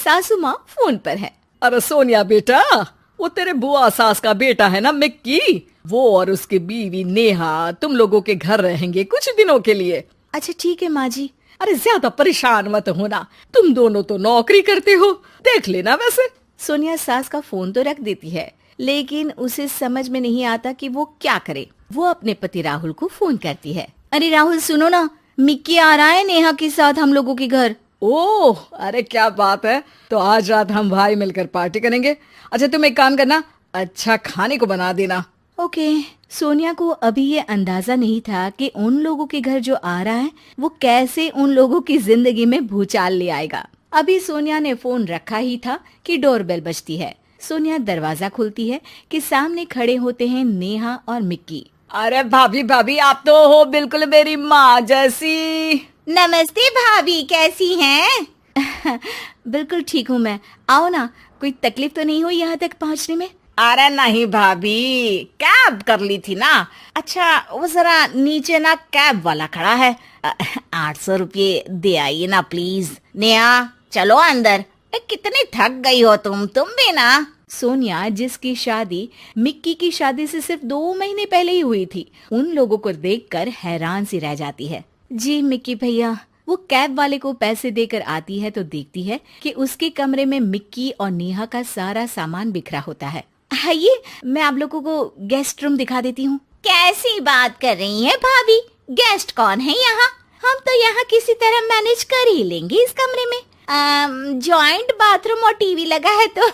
सासू माँ फोन पर है। अरे सोनिया बेटा, वो तेरे बुआ सास का बेटा है ना मिक्की, वो और उसकी बीवी नेहा तुम लोगों के घर रहेंगे कुछ दिनों के लिए। अच्छा ठीक है माँ जी। अरे ज्यादा परेशान मत होना, तुम दोनों तो नौकरी करते हो, देख लेना। वैसे सोनिया सास का फोन तो रख देती है, लेकिन उसे समझ में नहीं आता कि वो क्या करे। वो अपने पति राहुल को फोन करती है। अरे राहुल सुनो ना, मिक्की आ रहा है नेहा के साथ हम लोगों के घर। ओह, अरे क्या बात है, तो आज रात हम भाई मिलकर पार्टी करेंगे। अच्छा तुम एक काम करना, अच्छा खाने को बना देना। ओके। सोनिया को अभी ये अंदाजा नहीं था कि उन लोगों के घर जो आ रहा है वो कैसे उन लोगों की जिंदगी में भूचाल ले आएगा। अभी सोनिया ने फोन रखा ही था कि डोरबेल बजती है। सोनिया दरवाजा खोलती है कि सामने खड़े होते हैं नेहा और मिक्की। अरे भाभी भाभी, आप तो हो बिल्कुल मेरी माँ जैसी। नमस्ते भाभी, कैसी हैं? बिल्कुल ठीक हूँ मैं। आओ ना, कोई तकलीफ तो नहीं हुई यहाँ तक पहुँचने में? अरे नहीं भाभी, कैब कर ली थी ना। अच्छा वो जरा नीचे ना कैब वाला खड़ा है, 800 रुपये दे आइए ना प्लीज। नेहा चलो अंदर। कितनी थक गई हो तुम भी ना। सोनिया, जिसकी शादी मिक्की की शादी से सिर्फ 2 महीने पहले ही हुई थी, उन लोगों को देखकर हैरान सी रह जाती है। जी मिक्की भैया। वो कैब वाले को पैसे देकर आती है तो देखती है कि उसके कमरे में मिक्की और नेहा का सारा सामान बिखरा होता है। आइए, मैं आप लोगों को गेस्ट रूम दिखा देती हूँ। कैसी बात कर रही हैं भाभी, गेस्ट कौन है यहाँ? हम तो यहाँ किसी तरह मैनेज कर ही लेंगे इस कमरे में। जॉइंट बाथरूम और टीवी लगा है तो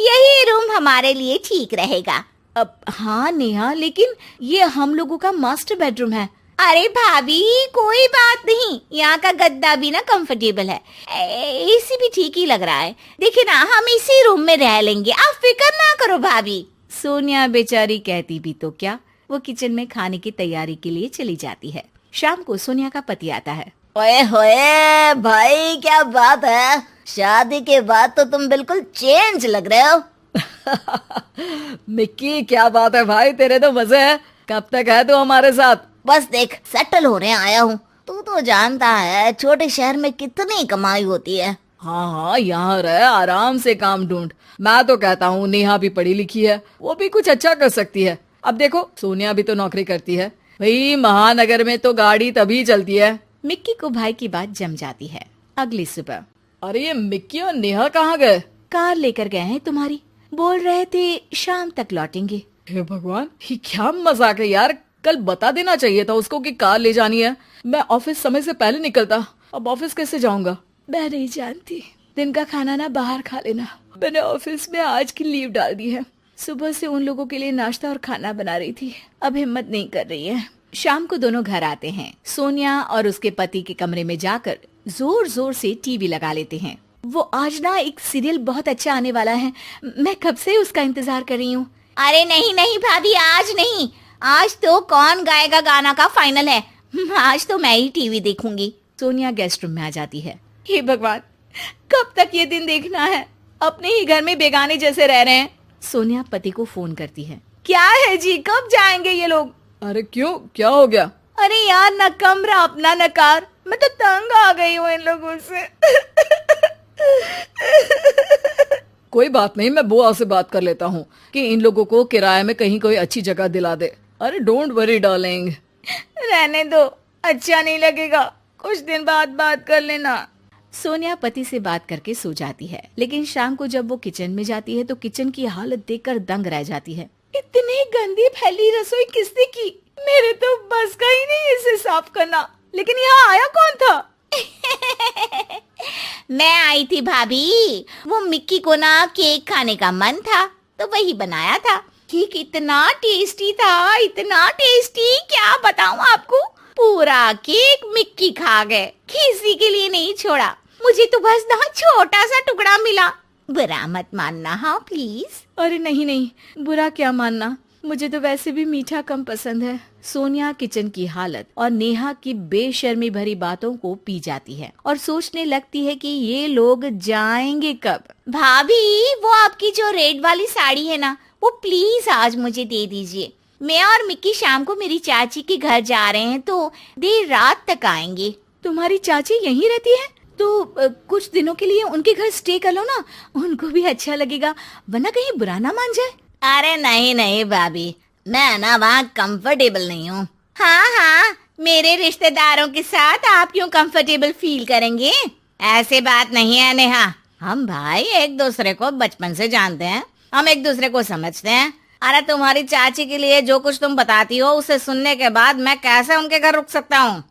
यही रूम हमारे लिए ठीक रहेगा। अब हाँ नेहा, लेकिन ये हम लोगों का मास्टर बेडरूम है। अरे भाभी कोई बात नहीं, यहाँ का गद्दा भी ना कंफर्टेबल है, एसी भी ठीक ही लग रहा है। देखिए ना, हम इसी रूम में रह लेंगे, आप फिक्र ना करो भाभी। सोनिया बेचारी कहती भी तो क्या, वो किचन में खाने की तैयारी के लिए चली जाती है। शाम को सोनिया का पति आता है। ओए होए भाई, क्या बात है, शादी के बाद तो तुम बिल्कुल चेंज लग रहे हो। मिक्की क्या बात है भाई, तेरे तो मजे है। कब तक है तू हमारे साथ? बस देख, सेटल होने आया हूँ। तू तो जानता है छोटे शहर में कितनी कमाई होती है। हाँ हाँ, यहाँ रह, आराम से काम ढूंढ। मैं तो कहता हूँ नेहा भी पढ़ी लिखी है, वो भी कुछ अच्छा कर सकती है। अब देखो सोनिया भी तो नौकरी करती है भाई, महानगर में तो गाड़ी तभी चलती है। मिक्की को भाई की बात जम जाती है। अगली सुबह। अरे ये मिक्की और नेहा कहाँ गए? कार लेकर गए हैं तुम्हारी, बोल रहे थे शाम तक लौटेंगे। हे भगवान, ये क्या मजाक है यार, कल बता देना चाहिए था उसको कि कार ले जानी है। मैं ऑफिस समय से पहले निकलता, अब ऑफिस कैसे जाऊंगा? मैं नहीं जानती, दिन का खाना ना बाहर खा लेना। मैंने ऑफिस में आज की लीव डाल दी है। सुबह से उन लोगों के लिए नाश्ता और खाना बना रही थी, अब हिम्मत नहीं कर रही है। शाम को दोनों घर आते हैं। सोनिया और उसके पति के कमरे में जाकर जोर जोर से टीवी लगा लेते हैं। वो आज ना एक सीरियल बहुत अच्छा आने वाला है, मैं कब से उसका इंतजार कर रही हूँ। अरे नहीं नहीं भाभी, आज नहीं, आज तो कौन गाएगा गाना का फाइनल है, आज तो मैं ही टीवी देखूंगी। सोनिया गेस्ट रूम में आ जाती है। हे भगवान, कब तक ये दिन देखना है, अपने ही घर में बेगाने जैसे रह रहे हैं। सोनिया पति को फोन करती है। क्या है जी, कब जाएंगे ये लोग? अरे क्यों, क्या हो गया? अरे यार, न कमरा अपना न कार, मैं तो तंग आ गई हूँ इन लोगों से। कोई बात नहीं, मैं बुआ से बात कर लेता हूँ कि इन लोगों को किराए में कहीं कोई अच्छी जगह दिला दे। अरे डोंट वरी डार्लिंग। रहने दो, अच्छा नहीं लगेगा, कुछ दिन बाद बात कर लेना। सोनिया पति से बात करके सो जाती है, लेकिन शाम को जब वो किचन में जाती है तो किचन की हालत देखकर दंग रह जाती है। इतनी गंदी फैली रसोई किसने की? मेरे तो बस का ही नहीं इसे साफ करना। लेकिन यहाँ आया कौन था? मैं आई थी भाभी, वो मिक्की को ना केक खाने का मन था तो वही बनाया था। केक इतना टेस्टी था, इतना टेस्टी, क्या बताऊं आपको। पूरा केक मिक्की खा गए, किसी के लिए नहीं छोड़ा। मुझे तो बस ना छोटा सा टुकड़ा मिला। बुरा मत मानना हाँ प्लीज। अरे नहीं नहीं, बुरा क्या मानना, मुझे तो वैसे भी मीठा कम पसंद है। सोनिया किचन की हालत और नेहा की बेशर्मी भरी बातों को पी जाती है और सोचने लगती है कि ये लोग जाएंगे कब। भाभी, वो आपकी जो रेड वाली साड़ी है ना, वो प्लीज आज मुझे दे दीजिए। मैं और मिक्की शाम को मेरी चाची के घर जा रहे हैं तो देर रात तक आएंगे। तुम्हारी चाची यहीं रहती है? तो कुछ दिनों के लिए उनके घर स्टे कर लो ना, उनको भी अच्छा लगेगा, वरना कहीं बुरा ना मान जाए। अरे नहीं नहीं भाभी, मैं ना वहाँ कंफर्टेबल नहीं हूँ। हाँ हाँ, मेरे रिश्तेदारों के साथ आप क्यों कंफर्टेबल फील करेंगे? ऐसी बात नहीं है नेहा, हम भाई एक दूसरे को बचपन से जानते हैं, हम एक दूसरे को समझते हैं। अरे तुम्हारी चाची के लिए जो कुछ तुम बताती हो उसे सुनने के बाद मैं कैसे उनके घर रुक सकता हूँ?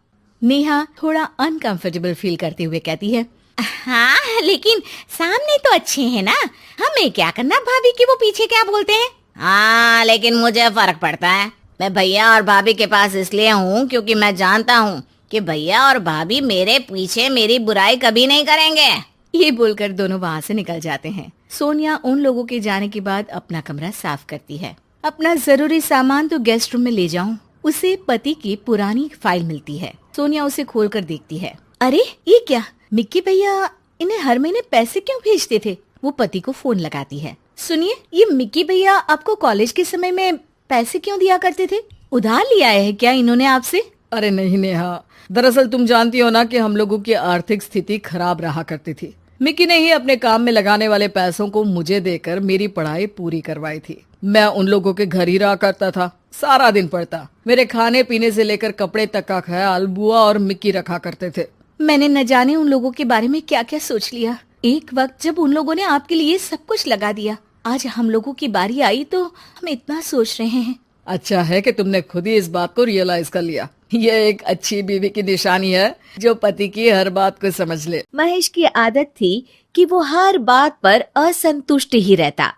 नेहा थोड़ा अनकंफर्टेबल फील करते हुए कहती है, हाँ लेकिन सामने तो अच्छे हैं ना, हमें क्या करना भाभी कि वो पीछे क्या बोलते हैं। हाँ लेकिन मुझे फर्क पड़ता है। मैं भैया और भाभी के पास इसलिए हूँ क्योंकि मैं जानता हूँ कि भैया और भाभी मेरे पीछे मेरी बुराई कभी नहीं करेंगे। ये बोलकर दोनों वहाँ से निकल जाते हैं। सोनिया उन लोगों के जाने के बाद अपना कमरा साफ करती है। अपना जरूरी सामान तो गेस्ट रूम में ले जाऊं। उसे पति की पुरानी फाइल मिलती है। सोनिया उसे खोलकर देखती है। अरे ये क्या, मिक्की भैया इन्हें हर महीने पैसे क्यों भेजते थे? वो पति को फोन लगाती है। सुनिए, ये मिक्की भैया आपको कॉलेज के समय में पैसे क्यों दिया करते थे? उधार लिया है क्या इन्होंने आपसे? अरे नहीं नेहा, दरअसल तुम जानती हो ना कि हम लोगों की आर्थिक स्थिति खराब रहा करती थी। मिक्की ने ही अपने काम में लगाने वाले पैसों को मुझे देकर मेरी पढ़ाई पूरी करवाई थी। मैं उन लोगों के घर ही रहा करता था, सारा दिन पढ़ता। मेरे खाने पीने से लेकर कपड़े तक का ख्याल बुआ और मिक्की रखा करते थे। मैंने न जाने उन लोगों के बारे में क्या क्या सोच लिया। एक वक्त जब उन लोगों ने आपके लिए सब कुछ लगा दिया, आज हम लोगों की बारी आई तो हम इतना सोच रहे हैं। अच्छा है कि तुमने खुद ही इस बात को रियलाइज कर लिया। ये एक अच्छी बीवी की निशानी है जो पति की हर बात को समझ ले। महेश की आदत थी कि वो हर बात पर असंतुष्ट ही रहता।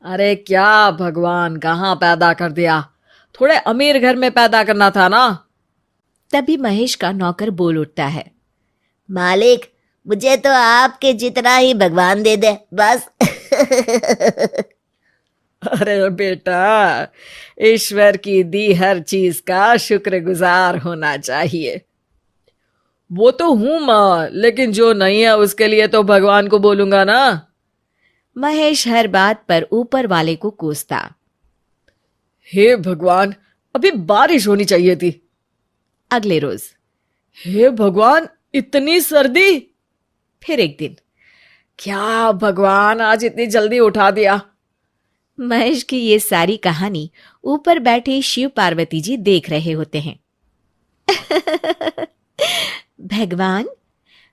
अरे क्या भगवान, कहाँ पैदा कर दिया, थोड़े अमीर घर में पैदा करना था ना। तभी महेश का नौकर बोल उठता है, मालिक मुझे तो आपके जितना ही भगवान दे दे बस। अरे बेटा, ईश्वर की दी हर चीज का शुक्रगुजार होना चाहिए। वो तो हूं माँ, लेकिन जो नहीं है उसके लिए तो भगवान को बोलूंगा ना। महेश हर बात पर ऊपर वाले को कोसता। हे भगवान, अभी बारिश होनी चाहिए थी। अगले रोज, हे भगवान, इतनी सर्दी। फिर एक दिन, क्या भगवान, आज इतनी जल्दी उठा दिया। महेश की ये सारी कहानी ऊपर बैठे शिव पार्वती जी देख रहे होते हैं। भगवान,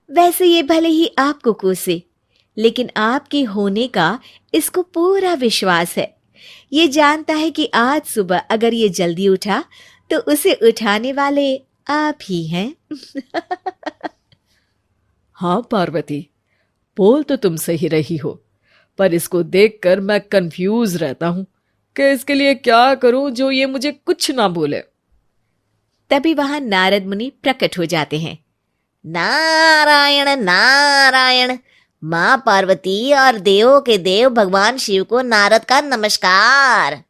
वैसे ये भले ही आपको कोसे, लेकिन आपके होने का इसको पूरा विश्वास है। ये जानता है कि आज सुबह अगर ये जल्दी उठा तो उसे उठाने वाले आप ही हैं। हाँ पार्वती, बोल तो तुम सही रही हो, पर इसको देखकर मैं कंफ्यूज रहता हूं कि इसके लिए क्या करूं जो ये मुझे कुछ ना बोले। तभी वहां नारद मुनि प्रकट हो जाते हैं। नारायण नारायण, माँ पार्वती और देवों के देव भगवान शिव को नारद का नमस्कार।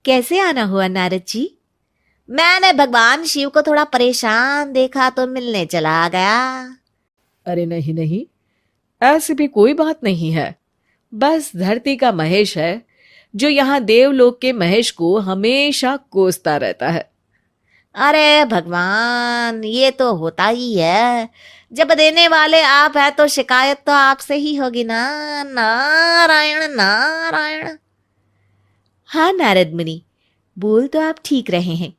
कैसे आना हुआ नारद जी? मैंने भगवान शिव को थोड़ा परेशान देखा तो मिलने चला गया। अरे नहीं नहीं, ऐसी भी कोई बात नहीं है। बस धरती का महेश है जो यहाँ देवलोक के महेश को हमेशा कोसता रहता है। अरे भगवान, ये तो होता ही है, जब देने वाले आप हैं तो शिकायत तो आपसे ही होगी ना। नारायण नारायण। हाँ नारद मुनि, बोल तो आप ठीक रहे हैं,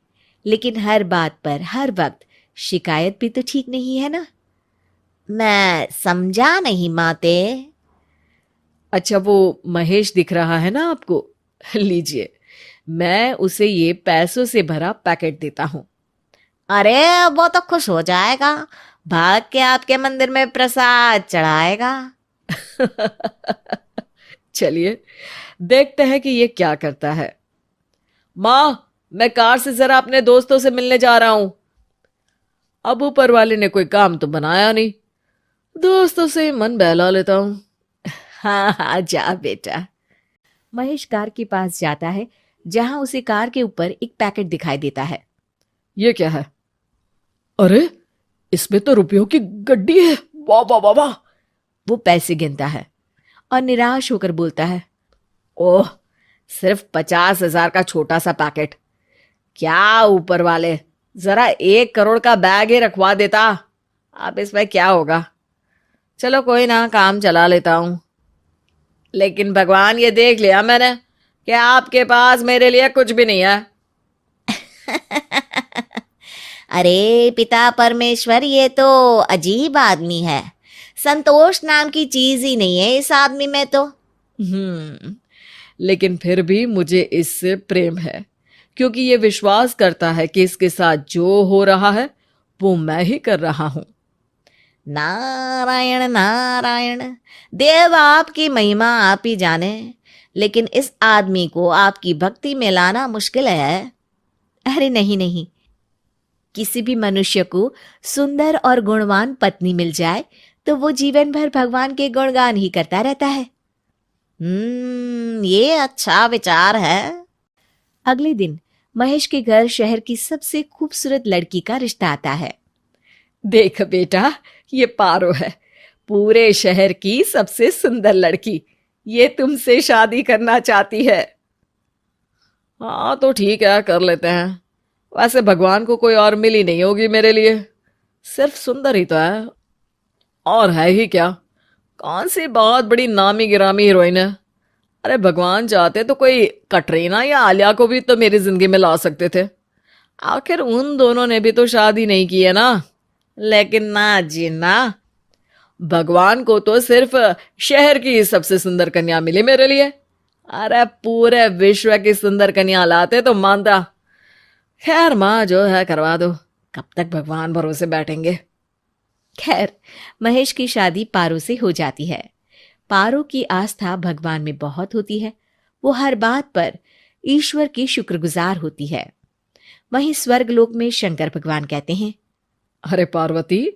लेकिन हर बात पर हर वक्त शिकायत भी तो ठीक नहीं है ना। मैं समझा नहीं माते। अच्छा, वो महेश दिख रहा है ना आपको, लीजिए, मैं उसे ये पैसों से भरा पैकेट देता हूँ। अरे वो तो खुश हो जाएगा, भाग के आपके मंदिर में प्रसाद चढ़ाएगा। चलिए देखते हैं कि ये क्या करता है। माँ, मैं कार से जरा अपने दोस्तों से मिलने जा रहा हूं। अब ऊपर वाले ने कोई काम तो बनाया नहीं, दोस्तों से मन बहला लेता हूं। हाँ हाँ, जा बेटा। महेश कार के पास जाता है जहां उसे कार के ऊपर एक पैकेट दिखाई देता है। ये क्या है? अरे इसमें तो रुपयों की गड्डी है। वाह वाह वाह वाह। वो पैसे गिनता है और निराश होकर बोलता है, ओह, सिर्फ 50,000 का छोटा सा पैकेट। क्या ऊपर वाले, जरा 1 करोड़ का बैग ही रखवा देता। अब इसमें क्या होगा, चलो कोई ना, काम चला लेता हूं। लेकिन भगवान, ये देख लिया मैंने कि आपके पास मेरे लिए कुछ भी नहीं है। अरे पिता परमेश्वर, ये तो अजीब आदमी है। संतोष नाम की चीज ही नहीं है इस आदमी में तो। लेकिन फिर भी मुझे इससे प्रेम है, क्योंकि ये विश्वास करता है कि इसके साथ जो हो रहा है वो मैं ही कर रहा हूं। नारायण नारायण, देव आपकी महिमा आप ही जाने, लेकिन इस आदमी को आपकी भक्ति में लाना मुश्किल है। अरे नहीं नहीं, किसी भी मनुष्य को सुंदर और गुणवान पत्नी मिल जाए तो वो जीवन भर भगवान के गुणगान ही करता रहता है। ये अच्छा विचार है। अगले दिन महेश के घर शहर की सबसे खूबसूरत लड़की का रिश्ता आता है। देख बेटा, ये पारो है, पूरे शहर की सबसे सुंदर लड़की। ये तुमसे शादी करना चाहती है। हाँ तो ठीक है, कर लेते हैं। वैसे भगवान को कोई और मिली नहीं होगी मेरे लिए, सिर्फ सुंदर ही तो है। और है ही क्या, कौन सी बहुत बड़ी नामी गिरामी हीरोइन है। अरे भगवान चाहते तो कोई कटरीना या आलिया को भी तो मेरी जिंदगी में ला सकते थे। आखिर उन दोनों ने भी तो शादी नहीं की है ना। लेकिन ना जी ना, भगवान को तो सिर्फ शहर की सबसे सुंदर कन्या मिली मेरे लिए। अरे पूरे विश्व की सुंदर कन्या लाते तो मानता। खैर माँ, जो है करवा दो, कब तक भगवान भरोसे बैठेंगे। खैर, महेश की शादी पारो से हो जाती है। पारो की आस्था भगवान में बहुत होती है। वो हर बात पर ईश्वर की शुक्रगुजार होती है। वहीं स्वर्गलोक में शंकर भगवान कहते हैं, अरे पार्वती,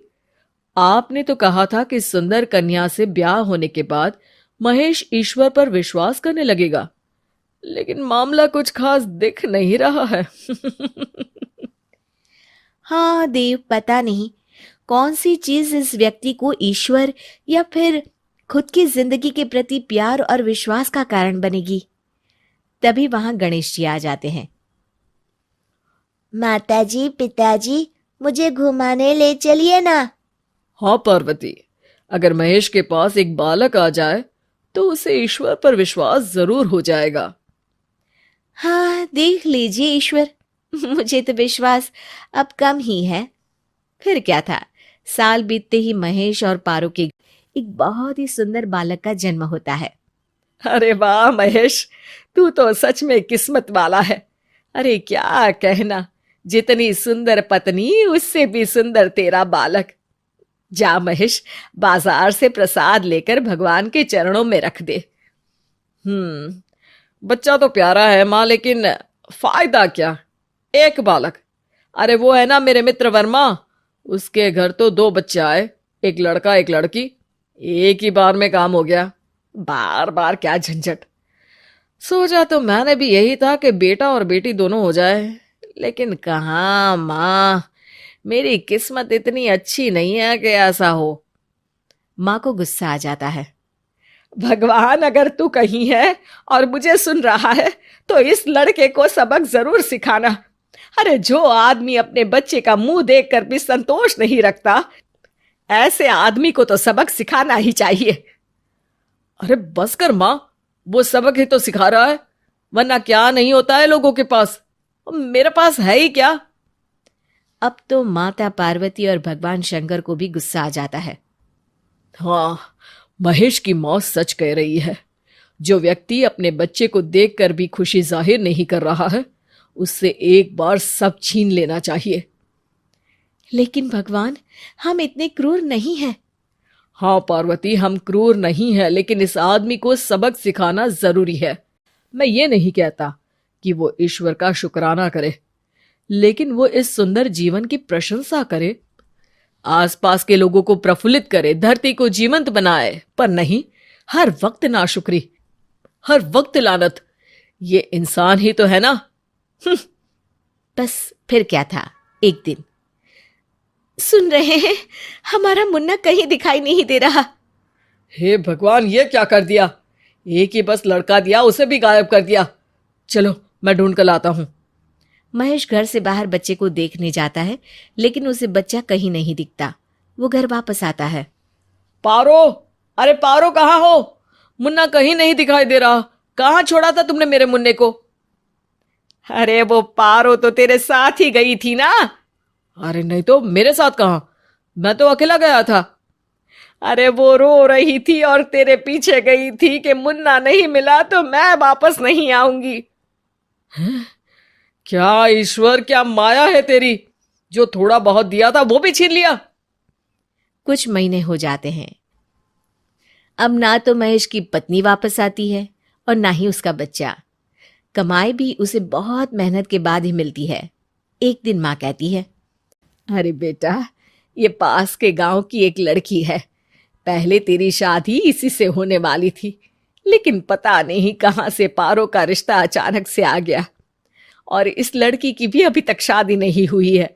आपने तो कहा था कि सुंदर कन्या से ब्याह होने के बाद महेश ईश्वर पर विश्वास करने लगेगा, लेकिन मामला कुछ खास दिख नहीं रहा है। हाँ देव, पता नहीं कौन सी चीज इस व्यक्ति को ईश्वर या फिर खुद की जिंदगी के प्रति प्यार और विश्वास का कारण बनेगी। तभी वहां गणेश जी आ जाते हैं। माताजी, पिताजी, मुझे घुमाने ले चलिए ना। हाँ पार्वती, अगर महेश के पास एक बालक आ जाए तो उसे ईश्वर पर विश्वास जरूर हो जाएगा। हाँ देख लीजिए ईश्वर, मुझे तो विश्वास अब कम ही है। फिर क्या था, साल बीतते ही महेश और पारो के एक बहुत ही सुंदर बालक का जन्म होता है। अरे वाह महेश, तू तो सच में किस्मत वाला है। अरे क्या कहना, जितनी सुंदर पत्नी उससे भी सुंदर तेरा बालक। जा महेश, बाजार से प्रसाद लेकर भगवान के चरणों में रख दे। बच्चा तो प्यारा है माँ, लेकिन फायदा क्या, एक बालक। अरे वो है ना मेरे मित्र वर्मा, उसके घर तो 2 बच्चे आए, एक लड़का एक लड़की। एक ही बार में काम हो गया, बार बार क्या झंझट। सोचा तो मैंने भी यही था कि बेटा और बेटी दोनों हो जाए, लेकिन कहाँ माँ, मेरी किस्मत इतनी अच्छी नहीं है कि ऐसा हो। माँ को गुस्सा आ जाता है। भगवान, अगर तू कहीं है और मुझे सुन रहा है तो इस लड़के को सबक जरूर सिखाना। अरे जो आदमी अपने बच्चे का मुंह देखकर भी संतोष नहीं रखता, ऐसे आदमी को तो सबक सिखाना ही चाहिए। अरे बस कर माँ, वो सबक ही तो सिखा रहा है, वरना क्या नहीं होता है लोगों के पास, मेरे पास है ही क्या। अब तो माता पार्वती और भगवान शंकर को भी गुस्सा आ जाता है। हाँ, महेश की मौत सच कह रही है। जो व्यक्ति अपने बच्चे को देखकर भी खुशी जाहिर नहीं कर रहा है, उससे एक बार सब छीन लेना चाहिए। लेकिन भगवान, हम इतने क्रूर नहीं हैं। हाँ पार्वती, हम क्रूर नहीं हैं, लेकिन इस आदमी को सबक सिखाना जरूरी है। मैं ये नहीं कहता कि वो ईश्वर का शुक्राना करे, लेकिन वो इस सुंदर जीवन की प्रशंसा करे, आसपास के लोगों को प्रफुल्लित करे, धरती को जीवंत बनाए, पर नहीं हर वक्त नाशुक्री, हर वक्त लानत। ये इंसान ही तो है ना। बस फिर क्या था, एक दिन, सुन रहे हैं, हमारा मुन्ना कहीं दिखाई नहीं दे रहा। हे भगवान, ये क्या कर दिया, एक ही बस लड़का दिया, उसे भी गायब कर दिया। चलो मैं ढूंढ कर लाता हूं। महेश घर से बाहर बच्चे को देखने जाता है, लेकिन उसे बच्चा कहीं नहीं दिखता। वो घर वापस आता है। पारो, अरे पारो कहाँ हो? मुन्ना कहीं नहीं दिखाई दे रहा। कहाँ छोड़ा था तुमने मेरे मुन्ने को? अरे वो पारो तो तेरे साथ ही गई थी ना। अरे नहीं तो मेरे साथ कहाँ, मैं तो अकेला गया था। अरे वो रो रही थी और तेरे पीछे गई थी कि मुन्ना नहीं मिला तो मैं वापस नहीं आऊंगी। क्या ईश्वर, क्या माया है तेरी, जो थोड़ा बहुत दिया था वो भी छीन लिया। कुछ महीने हो जाते हैं। अब ना तो महेश की पत्नी वापस आती है और ना ही उसका बच्चा। कमाई भी उसे बहुत मेहनत के बाद ही मिलती है। एक दिन माँ कहती है, अरे बेटा, ये पास के गांव की एक लड़की है। पहले तेरी शादी इसी से होने वाली थी, लेकिन पता नहीं कहां से पारो का रिश्ता अचानक से आ गया और इस लड़की की भी अभी तक शादी नहीं हुई है।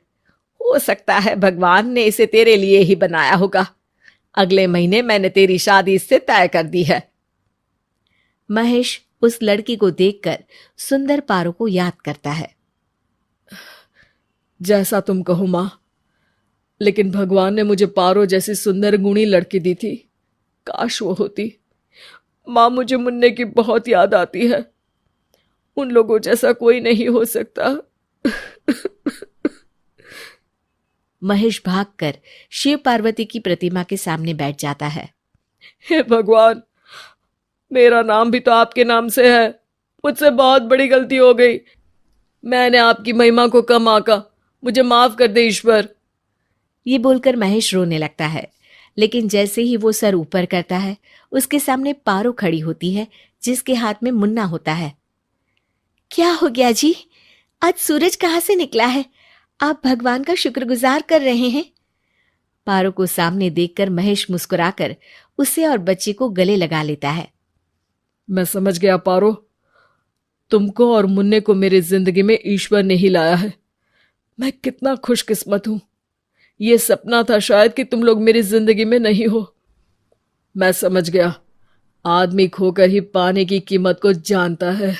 हो सकता है भगवान ने इसे तेरे लिए ही बनाया होगा। अगले महीने मैंने तेरी शादी इससे तय कर दी है। महेश उस लड़की को देखकर सुंदर पारो को याद करता है। जैसा तुम कहो माँ, लेकिन भगवान ने मुझे पारो जैसी सुंदर गुणी लड़की दी थी। काश वो होती। माँ, मुझे मुन्ने की बहुत याद आती है। उन लोगों जैसा कोई नहीं हो सकता। महेश भागकर शिव पार्वती की प्रतिमा के सामने बैठ जाता है। हे भगवान, मेरा नाम भी तो आपके नाम से है। मुझसे बहुत बड़ी गलती हो गई। मैंने आपकी महिमा को कम आंका। मुझे माफ कर दे ईश्वर। ये बोलकर महेश रोने लगता है, लेकिन जैसे ही वो सर ऊपर करता है, उसके सामने पारो खड़ी होती है, जिसके हाथ में मुन्ना होता है। क्या हो गया जी? आज सूरज कहाँ से निकला है? आप भगवान का शुक्रगुजार कर रहे हैं। पारो को सामने देखकर महेश मुस्कुराकर उसे और बच्चे को गले लगा लेता है। मैं समझ गया पारो, तुमको और मुन्ने को मेरी जिंदगी में ईश्वर ने ही लाया है। मैं कितना खुशकिस्मत हूं। ये सपना था शायद कि तुम लोग मेरी जिंदगी में नहीं हो। मैं समझ गया, आदमी खोकर ही पाने की कीमत को जानता है।